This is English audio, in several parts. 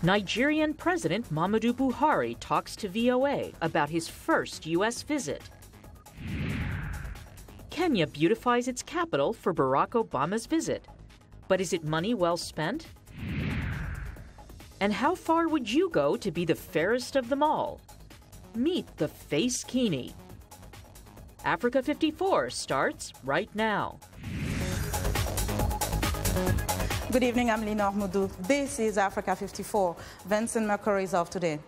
Nigerian President Muhammadu Buhari talks to VOA about his first U.S. visit. Kenya beautifies its capital for Barack Obama's visit. But is it money well spent? And how far would you go to be the fairest of them all? Meet the Face Kini. Africa 54 starts right now. Good evening, I'm Lina Ahmudu. This is Africa 54. Vincent Makori is off today.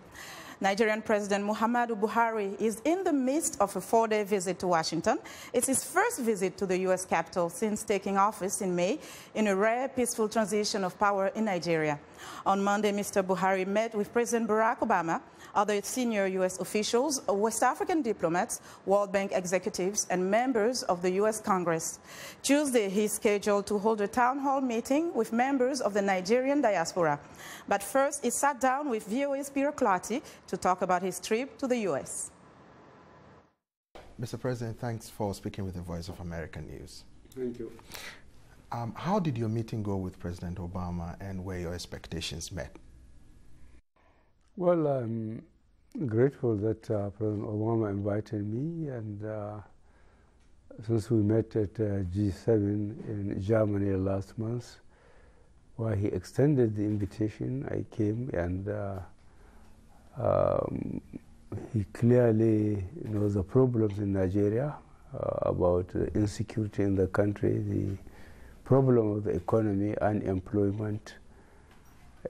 Nigerian President Muhammadu Buhari is in the midst of a 4-day visit to Washington. It's his first visit to the U.S. capital since taking office in May, in a rare peaceful transition of power in Nigeria. On Monday, Mr. Buhari met with President Barack Obama, other senior U.S. officials, West African diplomats, World Bank executives, and members of the U.S. Congress. Tuesday, he is scheduled to hold a town hall meeting with members of the Nigerian diaspora. But first, he sat down with VOA's Peter Clarty to talk about his trip to the U.S. Mr. President, thanks for speaking with the Voice of America News. Thank you. How did your meeting go with President Obama, and were your expectations met? Well, I'm grateful that President Obama invited me, and since we met at G7 in Germany last month, where he extended the invitation, I came, and he clearly knows the problems in Nigeria about insecurity in the country, the problem of the economy, unemployment,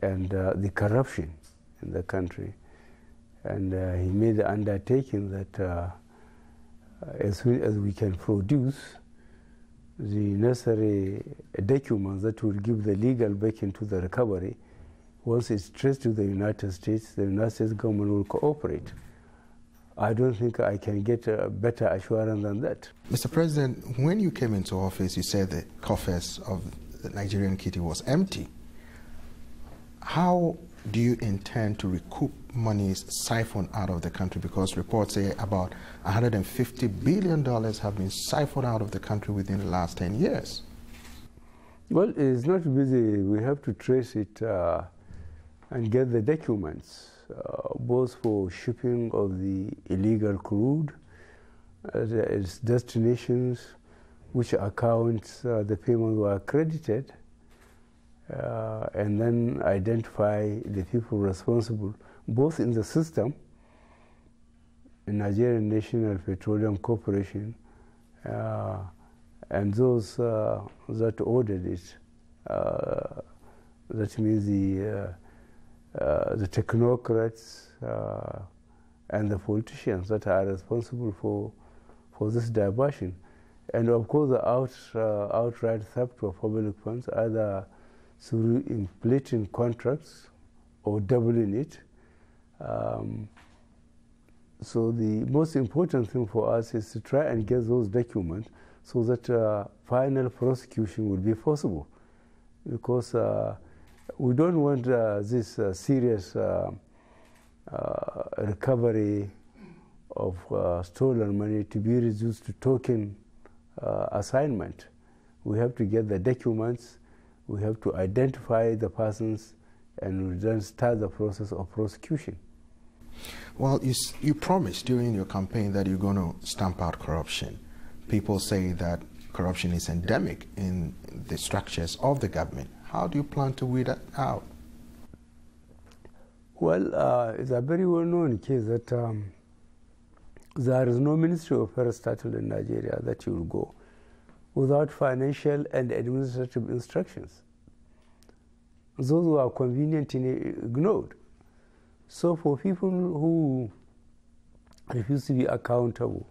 and the corruption in the country. And he made the undertaking that as soon as we can produce the necessary documents that will give the legal backing to the recovery, once it's traced to the United States government will cooperate. I don't think I can get a better assurance than that. Mr. President, when you came into office, you said the coffers of the Nigerian kitty was empty. How do you intend to recoup monies siphoned out of the country? Because reports say about $150 billion have been siphoned out of the country within the last 10 years. Well, it's not busy. We have to trace it and get the documents, both for shipping of the illegal crude, its destinations, which accounts the payments were credited, and then identify the people responsible, both in the system, in Nigerian National Petroleum Corporation, and those that ordered it. That means the technocrats and the politicians that are responsible for this diversion. And of course the outright theft of public funds, either through inflating contracts or doubling it. So the most important thing for us is to try and get those documents so that final prosecution will be possible. Because we don't want this serious recovery of stolen money to be reduced to token assignment. We have to get the documents, we have to identify the persons, and we then start the process of prosecution. Well, you promised during your campaign that you're going to stamp out corruption. People say that corruption is endemic in the structures of the government. How do you plan to weed that out? Well, it's a very well-known case that there is no Ministry of Affairs started in Nigeria that you will go without financial and administrative instructions. Those who are conveniently ignored. So for people who refuse to be accountable,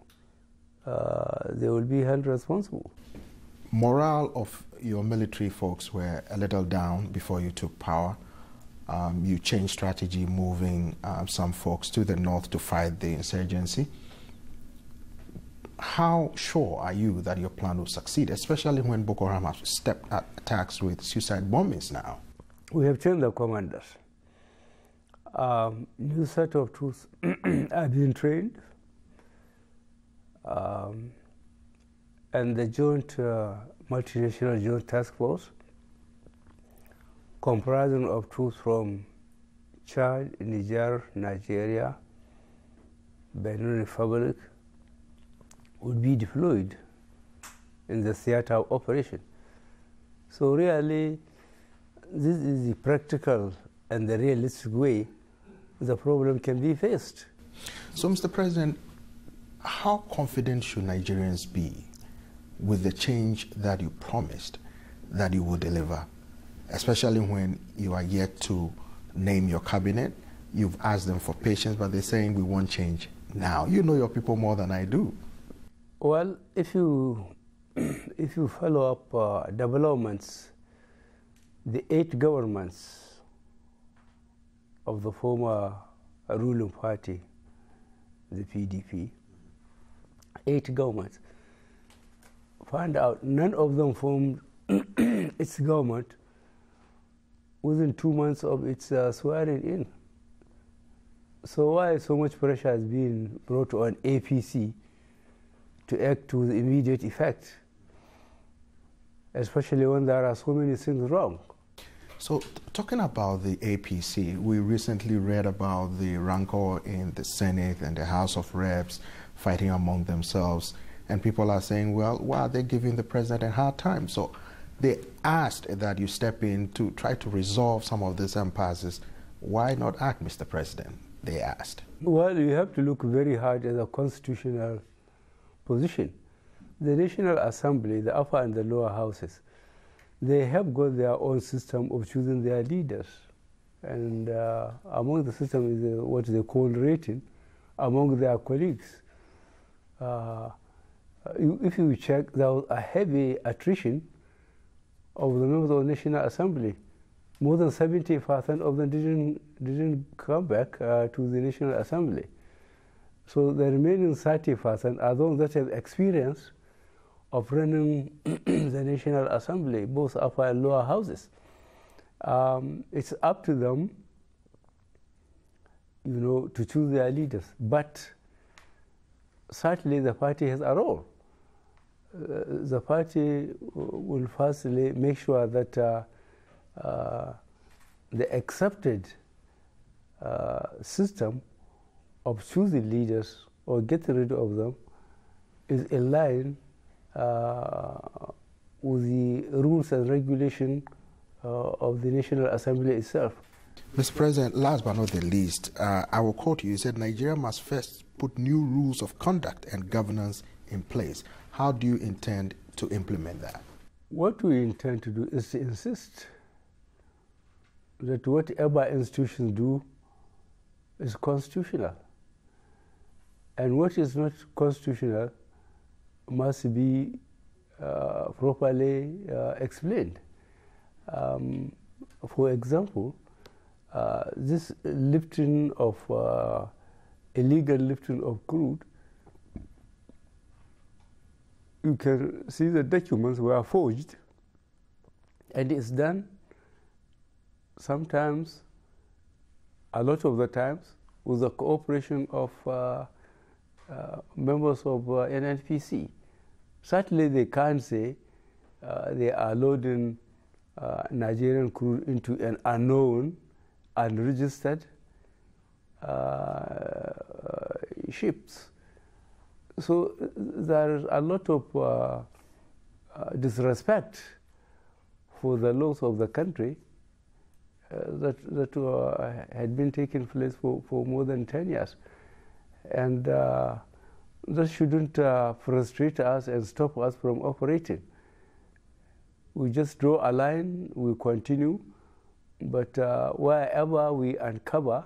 they will be held responsible. Morale of your military folks were a little down before you took power. You changed strategy, moving some folks to the north to fight the insurgency. How sure are you that your plan will succeed, especially when Boko Haram has stepped at attacks with suicide bombings now? We have changed the commanders. New set of troops are being trained. And the joint multinational joint task force comprising of troops from Chad, Niger, Nigeria, Benin Republic would be deployed in the theater of operation. So really, this is the practical and the realistic way the problem can be faced. So, Mr. President, how confident should Nigerians be with the change that you promised that you will deliver, especially when you are yet to name your cabinet? You've asked them for patience, but they're saying we want change now. You know your people more than I do. Well, if you follow up developments, the 8 governments of the former ruling party, the PDP, 8 governments, find out none of them formed its government within 2 months of its swearing in. So why so much pressure has been brought on APC to act with immediate effect, especially when there are so many things wrong? So, talking about the APC, we recently read about the rancor in the Senate and the House of Reps fighting among themselves, and people are saying, well, why are they giving the president a hard time? So they asked that you step in to try to resolve some of these impasses. Why not act, Mr. President? They asked. Well, you have to look very hard at the constitutional position. The National Assembly, the upper and the lower houses, they have got their own system of choosing their leaders. And among the system is what they call rating among their colleagues. If you check, there was a heavy attrition of the members of the National Assembly. More than 70% of them didn't come back to the National Assembly. So the remaining 30% are those that have experience of running the National Assembly, both upper and lower houses. It's up to them, to choose their leaders. But certainly the party has a role. The party will firstly make sure that the accepted system of choosing leaders or getting rid of them is in line with the rules and regulation of the National Assembly itself. Mr. President, last but not the least, I will quote you. You said Nigeria must first put new rules of conduct and governance in place. How do you intend to implement that? What we intend to do is to insist that whatever institutions do is constitutional. And what is not constitutional must be properly explained. For example, this lifting of illegal lifting of crude, you can see the documents were forged, and it's done sometimes, a lot of the times, with the cooperation of members of NNPC. Certainly they can't say they are loading Nigerian crude into an unknown, unregistered ships. So there is a lot of disrespect for the laws of the country that had been taking place for more than 10 years. And that shouldn't frustrate us and stop us from operating. We just draw a line, we continue, but wherever we uncover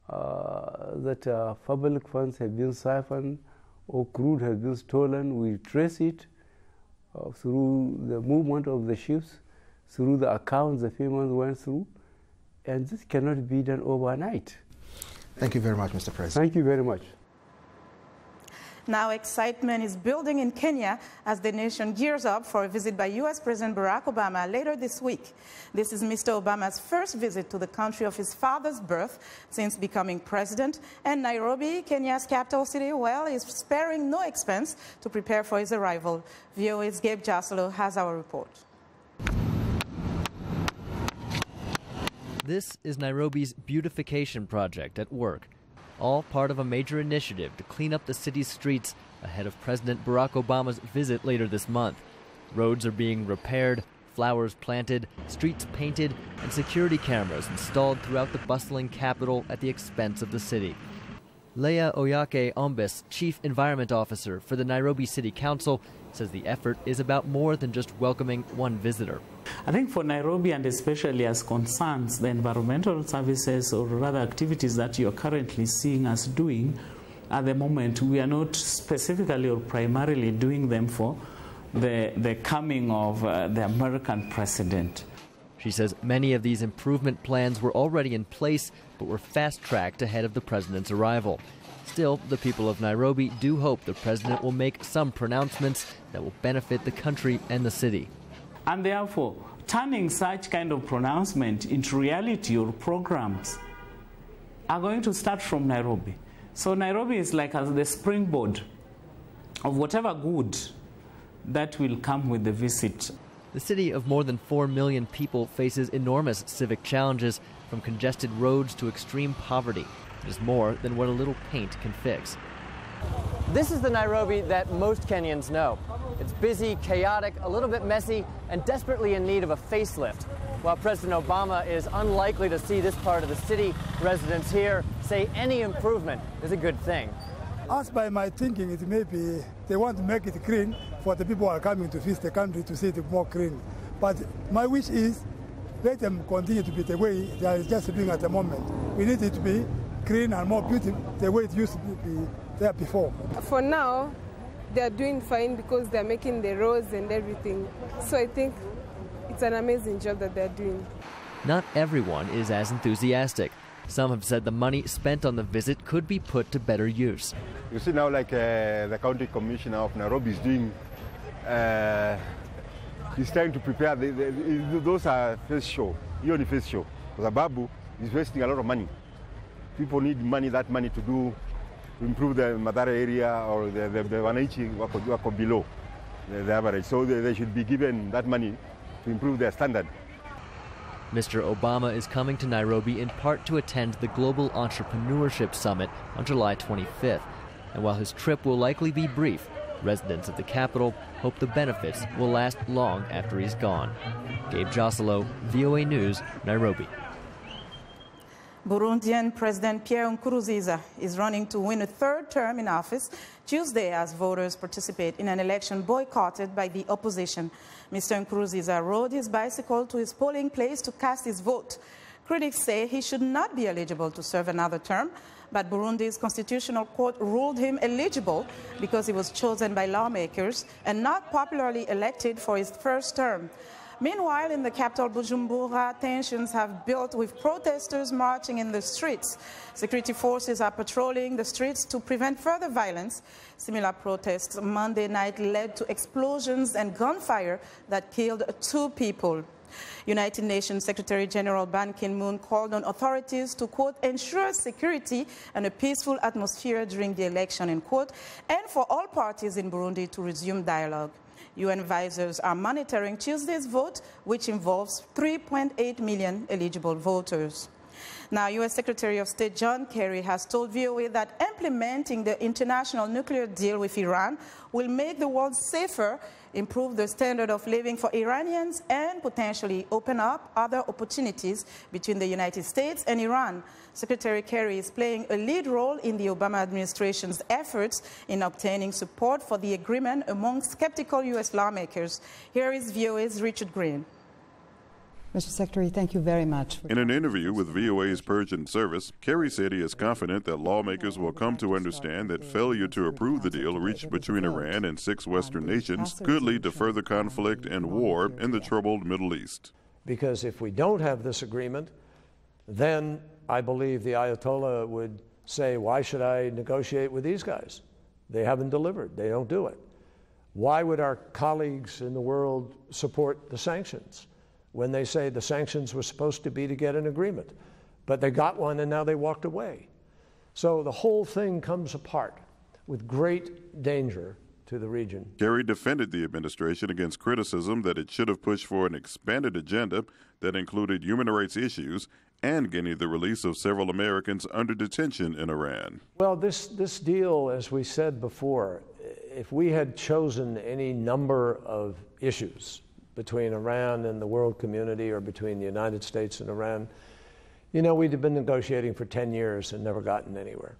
that public funds have been siphoned or crude has been stolen, we trace it through the movement of the ships, through the accounts the payments went through, and this cannot be done overnight. Thank you very much, Mr. President. Thank you very much. Now excitement is building in Kenya as the nation gears up for a visit by U.S. President Barack Obama later this week. This is Mr. Obama's first visit to the country of his father's birth since becoming president, and Nairobi, Kenya's capital city, well, is sparing no expense to prepare for his arrival. VOA's Gabe Jasolo has our report. This is Nairobi's beautification project at work, all part of a major initiative to clean up the city's streets ahead of President Barack Obama's visit later this month. Roads are being repaired, flowers planted, streets painted, and security cameras installed throughout the bustling capital at the expense of the city. Leah Oyake Ombis, Chief Environment Officer for the Nairobi City Council, says the effort is about more than just welcoming one visitor. I think for Nairobi, and especially as concerns the environmental services or rather activities that you're currently seeing us doing at the moment, we are not specifically or primarily doing them for the coming of the American president. She says many of these improvement plans were already in place, but were fast-tracked ahead of the president's arrival. Still, the people of Nairobi do hope the president will make some pronouncements that will benefit the country and the city. And therefore, turning such kind of pronouncement into reality or programs are going to start from Nairobi. So Nairobi is like as the springboard of whatever good that will come with the visit. The city of more than 4 million people faces enormous civic challenges, from congested roads to extreme poverty. It is more than what a little paint can fix. This is the Nairobi that most Kenyans know. It's busy, chaotic, a little bit messy, and desperately in need of a facelift. While President Obama is unlikely to see this part of the city, residents here say any improvement is a good thing. As by my thinking, it may be they want to make it clean for the people who are coming to visit the country to see it more clean. But my wish is let them continue to be the way they are just doing at the moment. We need it to be clean and more beautiful the way it used to be there before. For now, they are doing fine because they are making the roads and everything. So I think it's an amazing job that they're doing. Not everyone is as enthusiastic. Some have said the money spent on the visit could be put to better use. You see now, like the county commissioner of Nairobi is doing, he's trying to prepare, those are face show, only face show. Because Babu is wasting a lot of money. People need money, that money to improve the Madara area or the Wananchi wako below the average. So they should be given that money to improve their standard. Mr. Obama is coming to Nairobi in part to attend the Global Entrepreneurship Summit on July 25th. And while his trip will likely be brief, residents of the capital hope the benefits will last long after he's gone. Gabe Joselo, VOA News, Nairobi. Burundian President Pierre Nkurunziza is running to win a third term in office Tuesday as voters participate in an election boycotted by the opposition. Mr. Nkurunziza rode his bicycle to his polling place to cast his vote. Critics say he should not be eligible to serve another term, but Burundi's constitutional court ruled him eligible because he was chosen by lawmakers and not popularly elected for his first term. Meanwhile, in the capital Bujumbura, tensions have built with protesters marching in the streets. Security forces are patrolling the streets to prevent further violence. Similar protests Monday night led to explosions and gunfire that killed 2 people. United Nations Secretary General Ban Ki-moon called on authorities to, quote, ensure security and a peaceful atmosphere during the election, end quote, and for all parties in Burundi to resume dialogue. UN advisors are monitoring Tuesday's vote, which involves 3.8 million eligible voters. Now, U.S. Secretary of State John Kerry has told VOA that implementing the international nuclear deal with Iran will make the world safer, improve the standard of living for Iranians, and potentially open up other opportunities between the United States and Iran. Secretary Kerry is playing a lead role in the Obama administration's efforts in obtaining support for the agreement among skeptical U.S. lawmakers. Here is VOA's Richard Green. Mr. Secretary, thank you very much. In an interview with VOA's Persian service, Kerry said he is confident that lawmakers will come to understand that failure to approve the deal reached between Iran and 6 Western nations could lead to further conflict and war in the troubled Middle East. Because if we don't have this agreement, then I believe the Ayatollah would say, why should I negotiate with these guys? They haven't delivered. They don't do it. Why would our colleagues in the world support the sanctions when they say the sanctions were supposed to be to get an agreement? But they got one and now they walked away. So the whole thing comes apart with great danger to the region. Kerry defended the administration against criticism that it should have pushed for an expanded agenda that included human rights issues and getting the release of several Americans under detention in Iran. Well, this deal, as we said before, if we had chosen any number of issues between Iran and the world community or between the United States and Iran, you know, we'd have been negotiating for 10 years and never gotten anywhere.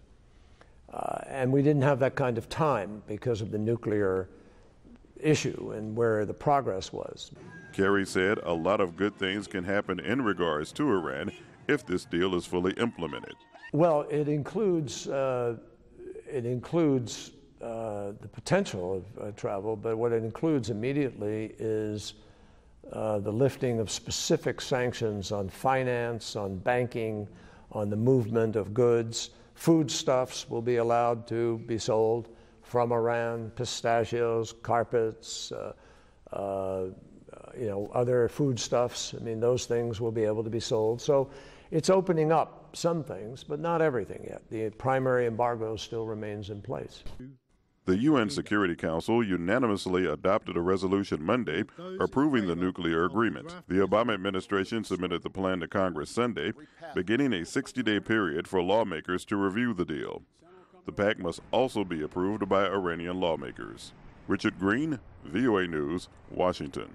And we didn't have that kind of time because of the nuclear issue and where the progress was. Kerry said a lot of good things can happen in regards to Iran if this deal is fully implemented. Well, it includes the potential of travel, but what it includes immediately is the lifting of specific sanctions on finance, on banking, on the movement of goods. Foodstuffs will be allowed to be sold from Iran, pistachios, carpets, you know, other foodstuffs. I mean, those things will be able to be sold. So it's opening up some things, but not everything yet. The primary embargo still remains in place. The UN Security Council unanimously adopted a resolution Monday approving the nuclear agreement. The Obama administration submitted the plan to Congress Sunday, beginning a 60-day period for lawmakers to review the deal. The pact must also be approved by Iranian lawmakers. Richard Green, VOA News, Washington.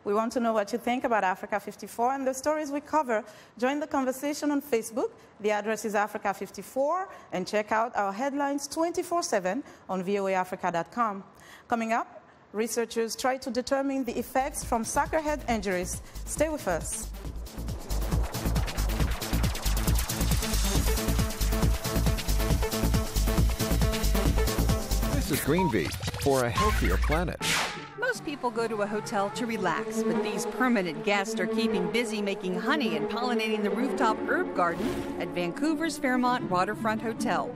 We want to know what you think about Africa 54 and the stories we cover. Join the conversation on Facebook. The address is Africa 54, and check out our headlines 24/7 on voaafrica.com. Coming up, researchers try to determine the effects from soccer head injuries. Stay with us. This is Greenbeat for a healthier planet. Most people go to a hotel to relax, but these permanent guests are keeping busy making honey and pollinating the rooftop herb garden at Vancouver's Fairmont Waterfront Hotel.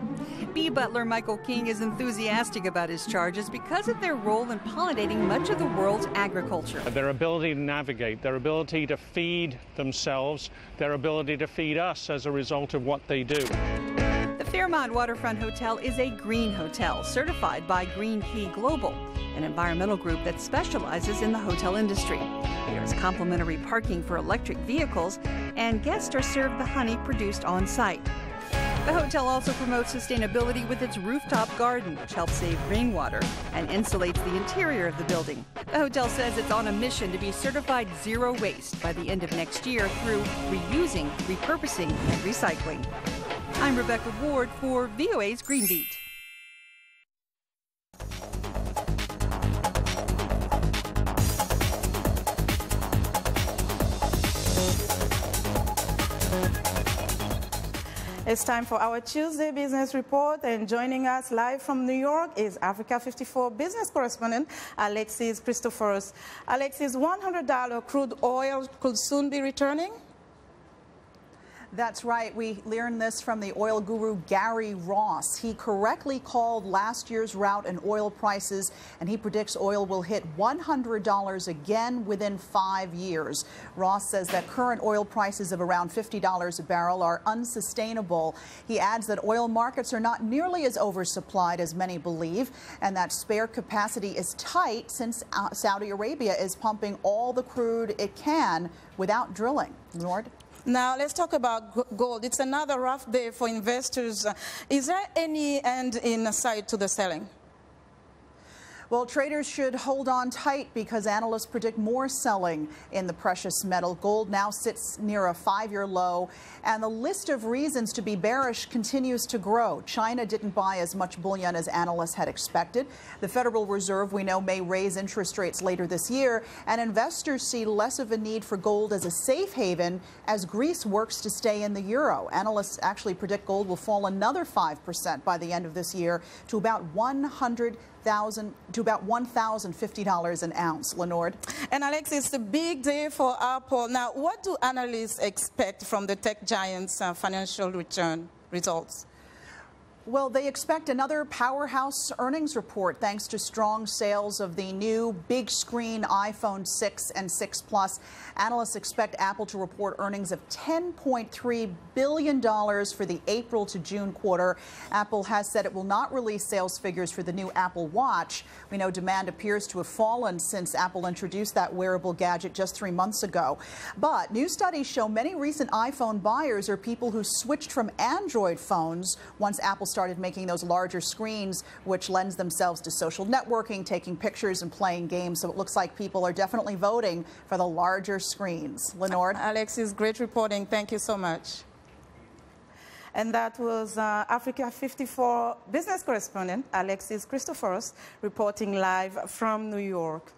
Bee butler Michael King is enthusiastic about his charges because of their role in pollinating much of the world's agriculture. Their ability to navigate, their ability to feed themselves, their ability to feed us as a result of what they do. The Fairmont Waterfront Hotel is a green hotel certified by Green Key Global, an environmental group that specializes in the hotel industry. There is complimentary parking for electric vehicles, and guests are served the honey produced on site. The hotel also promotes sustainability with its rooftop garden, which helps save rainwater and insulates the interior of the building. The hotel says it's on a mission to be certified zero waste by the end of next year through reusing, repurposing, and recycling. I'm Rebecca Ward for VOA's Greenbeat. It's time for our Tuesday Business Report, and joining us live from New York is Africa 54 business correspondent Alexis Christophorus. Alexis, $100 crude oil could soon be returning? That's right. We learned this from the oil guru Gary Ross. He correctly called last year's rout in oil prices, and he predicts oil will hit $100 again within 5 years. Ross says that current oil prices of around $50 a barrel are unsustainable. He adds that oil markets are not nearly as oversupplied as many believe, and that spare capacity is tight since Saudi Arabia is pumping all the crude it can without drilling. Nord? Now, let's talk about gold. It's another rough day for investors. Is there any end in sight to the selling? Well, traders should hold on tight because analysts predict more selling in the precious metal. Gold now sits near a 5-year low, and the list of reasons to be bearish continues to grow. China didn't buy as much bullion as analysts had expected. The Federal Reserve, we know, may raise interest rates later this year, and investors see less of a need for gold as a safe haven as Greece works to stay in the euro. Analysts actually predict gold will fall another 5% by the end of this year to about $1,050 an ounce. Lenord? And Alex, it's a big day for Apple. Now, what do analysts expect from the tech giant's financial results? Well, they expect another powerhouse earnings report thanks to strong sales of the new big screen iPhone 6 and 6 Plus. Analysts expect Apple to report earnings of $10.3 billion for the April to June quarter. Apple has said it will not release sales figures for the new Apple Watch. We know demand appears to have fallen since Apple introduced that wearable gadget just 3 months ago. But new studies show many recent iPhone buyers are people who switched from Android phones once Apple started making those larger screens, which lends themselves to social networking, taking pictures and playing games. So it looks like people are definitely voting for the larger screens. Lenore? Alexis, great reporting. Thank you so much. And that was Africa 54 business correspondent Alexis Christoforos reporting live from New York.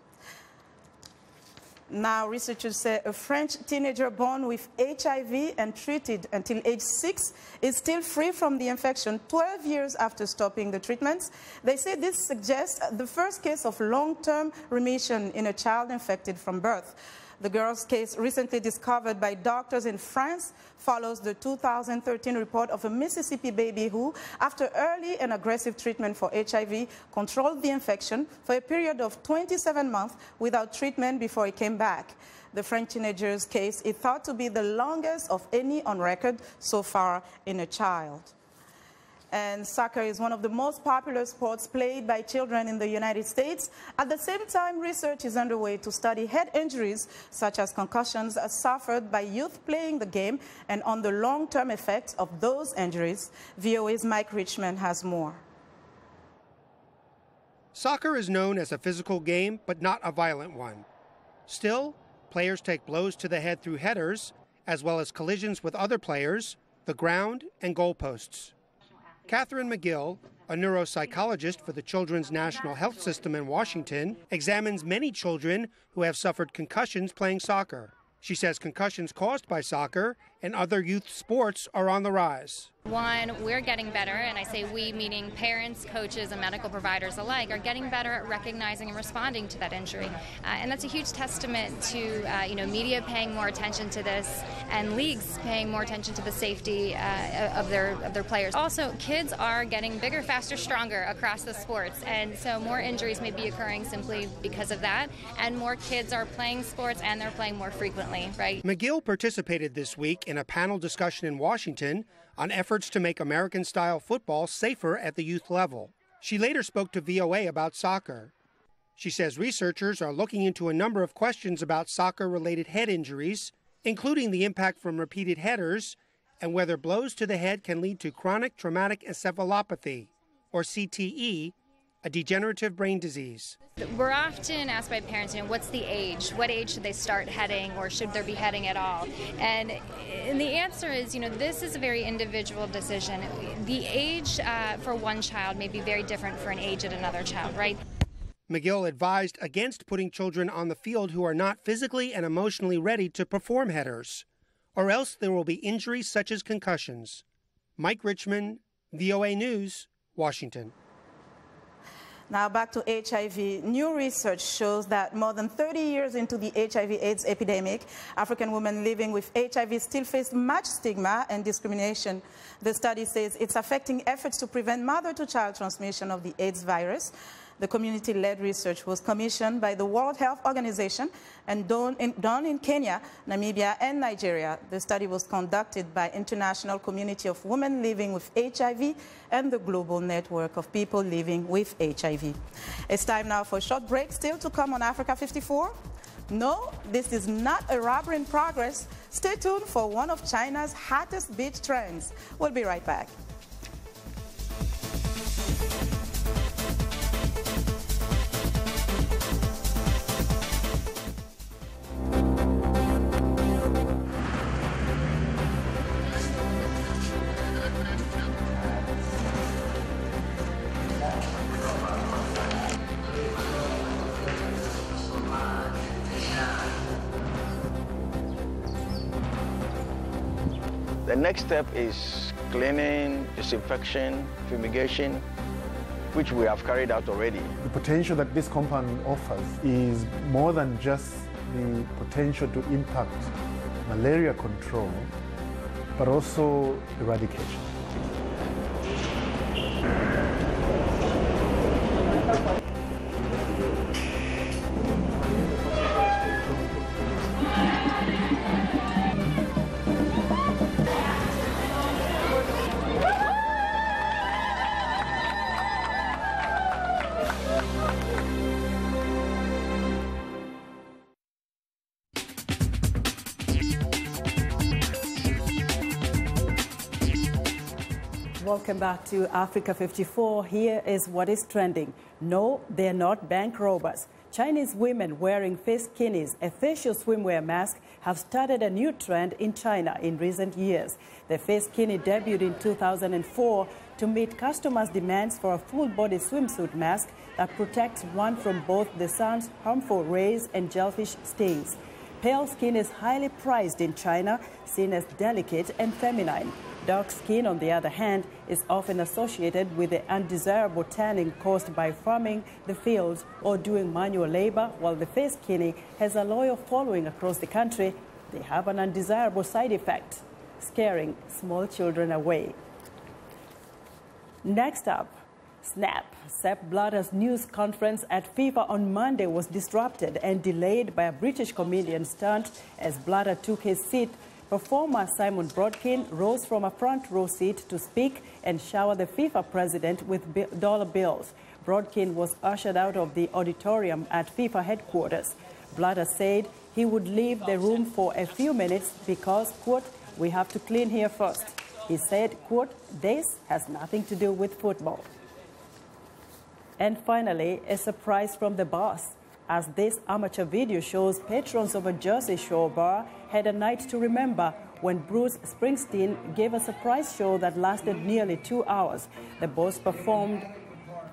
Now, researchers say a French teenager born with HIV and treated until age 6 is still free from the infection 12 years after stopping the treatments. They say this suggests the first case of long-term remission in a child infected from birth. The girl's case, recently discovered by doctors in France, follows the 2013 report of a Mississippi baby who, after early and aggressive treatment for HIV, controlled the infection for a period of 27 months without treatment before it came back. The French teenager's case is thought to be the longest of any on record so far in a child. And soccer is one of the most popular sports played by children in the United States. At the same time, research is underway to study head injuries, such as concussions suffered by youth playing the game, and on the long-term effects of those injuries. VOA's Mike Richmond has more. Soccer is known as a physical game, but not a violent one. Still, players take blows to the head through headers, as well as collisions with other players, the ground, and goalposts. Catherine McGill, a neuropsychologist for the Children's National Health System in Washington, examines many children who have suffered concussions playing soccer. She says concussions caused by soccer and other youth sports are on the rise. One, we're getting better, and I say we meaning parents, coaches, and medical providers alike are getting better at recognizing and responding to that injury. And that's a huge testament to media paying more attention to this and leagues paying more attention to the safety of their players. Also, kids are getting bigger, faster, stronger across the sports, and so more injuries may be occurring simply because of that, and more kids are playing sports and they're playing more frequently, right? McGill participated this week in a panel discussion in Washington on efforts to make American-style football safer at the youth level. She later spoke to VOA about soccer. She says researchers are looking into a number of questions about soccer-related head injuries, including the impact from repeated headers and whether blows to the head can lead to chronic traumatic encephalopathy, or CTE, a degenerative brain disease. We're often asked by parents, what's the age? What age should they start heading, or should there be heading at all? And the answer is, this is a very individual decision. The age for one child may be very different for an age at another child, right? McGill advised against putting children on the field who are not physically and emotionally ready to perform headers, or else there will be injuries such as concussions. Mike Richmond, VOA News, Washington. Now back to HIV. New research shows that more than 30 years into the HIV/AIDS epidemic, African women living with HIV still face much stigma and discrimination. The study says it's affecting efforts to prevent mother-to-child transmission of the AIDS virus. The community-led research was commissioned by the World Health Organization and done in Kenya, Namibia, and Nigeria. The study was conducted by International Community of Women Living with HIV and the Global Network of People Living with HIV. It's time now for a short break. Still to come on Africa 54. No, this is not a robbery in progress. Stay tuned for one of China's hottest beach trends. We'll be right back. The next step is cleaning, disinfection, fumigation, which we have carried out already. The potential that this compound offers is more than just the potential to impact malaria control, but also eradication. welcome back to Africa 54. Here is what is trending. No, they're not bank robbers. Chinese women wearing face kinis, a facial swimwear mask, have started a new trend in China in recent years. The face kini debuted in 2004 to meet customers' demands for a full-body swimsuit mask that protects one from both the sun's harmful rays and jellyfish stings. Pale skin is highly prized in China, seen as delicate and feminine. Dark skin, on the other hand, is often associated with the undesirable tanning caused by farming the fields or doing manual labor. While the face kini has a loyal following across the country, they have an undesirable side effect, scaring small children away. Next up, Snap. Sepp Blatter's news conference at FIFA on Monday was disrupted and delayed by a British comedian stunt as Blatter took his seat. Performer Simon Brodkin rose from a front row seat to speak and shower the FIFA president with dollar bills. Brodkin was ushered out of the auditorium at FIFA headquarters. Blatter said he would leave the room for a few minutes because, quote, "we have to clean here first." He said, quote, "this has nothing to do with football." And finally, a surprise from the boss. As this amateur video shows, patrons of a Jersey Shore bar had a night to remember when Bruce Springsteen gave a surprise show that lasted nearly 2 hours. The boss performed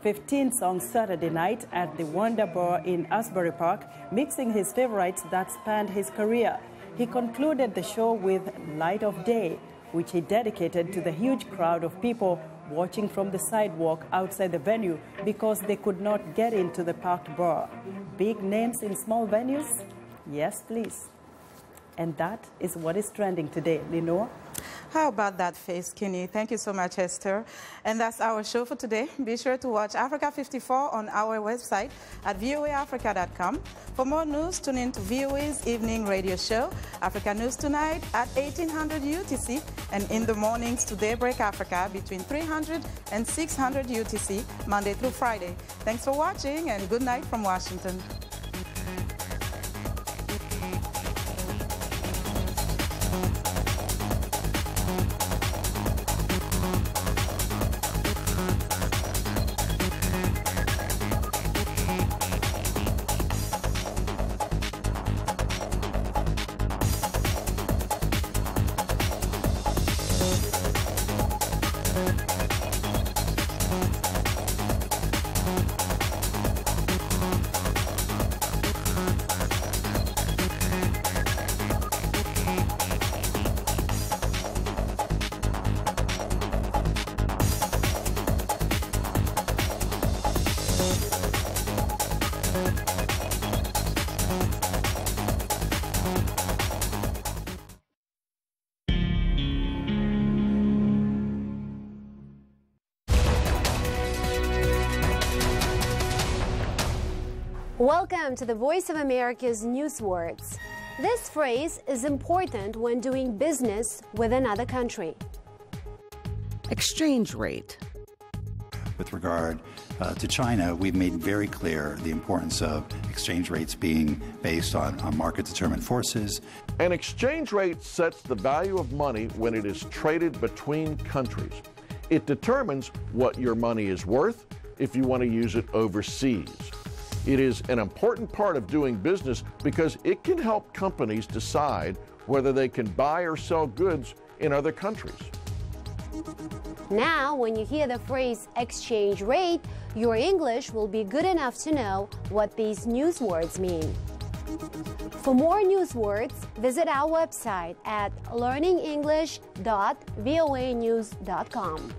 15 songs Saturday night at the Wonder Bar in Asbury Park, mixing his favorites that spanned his career. He concluded the show with Light of Day, which he dedicated to the huge crowd of people watching from the sidewalk outside the venue because they could not get into the packed bar. Big names in small venues? Yes, please. And that is what is trending today. Lenore? How about that face, Kinney? Thank you so much, Esther. And that's our show for today. Be sure to watch Africa 54 on our website at voaafrica.com. For more news, tune in to VOA's evening radio show, Africa News Tonight at 1800 UTC, and in the mornings to Daybreak Africa between 300 and 600 UTC, Monday through Friday. Thanks for watching, and good night from Washington. Welcome to the Voice of America's News Words. This phrase is important when doing business with another country. Exchange rate. With regard to China, we've made very clear the importance of exchange rates being based on market-determined forces. An exchange rate sets the value of money when it is traded between countries. It determines what your money is worth if you want to use it overseas. It is an important part of doing business because it can help companies decide whether they can buy or sell goods in other countries. Now, when you hear the phrase exchange rate, your English will be good enough to know what these news words mean. For more news words, visit our website at learningenglish.voanews.com.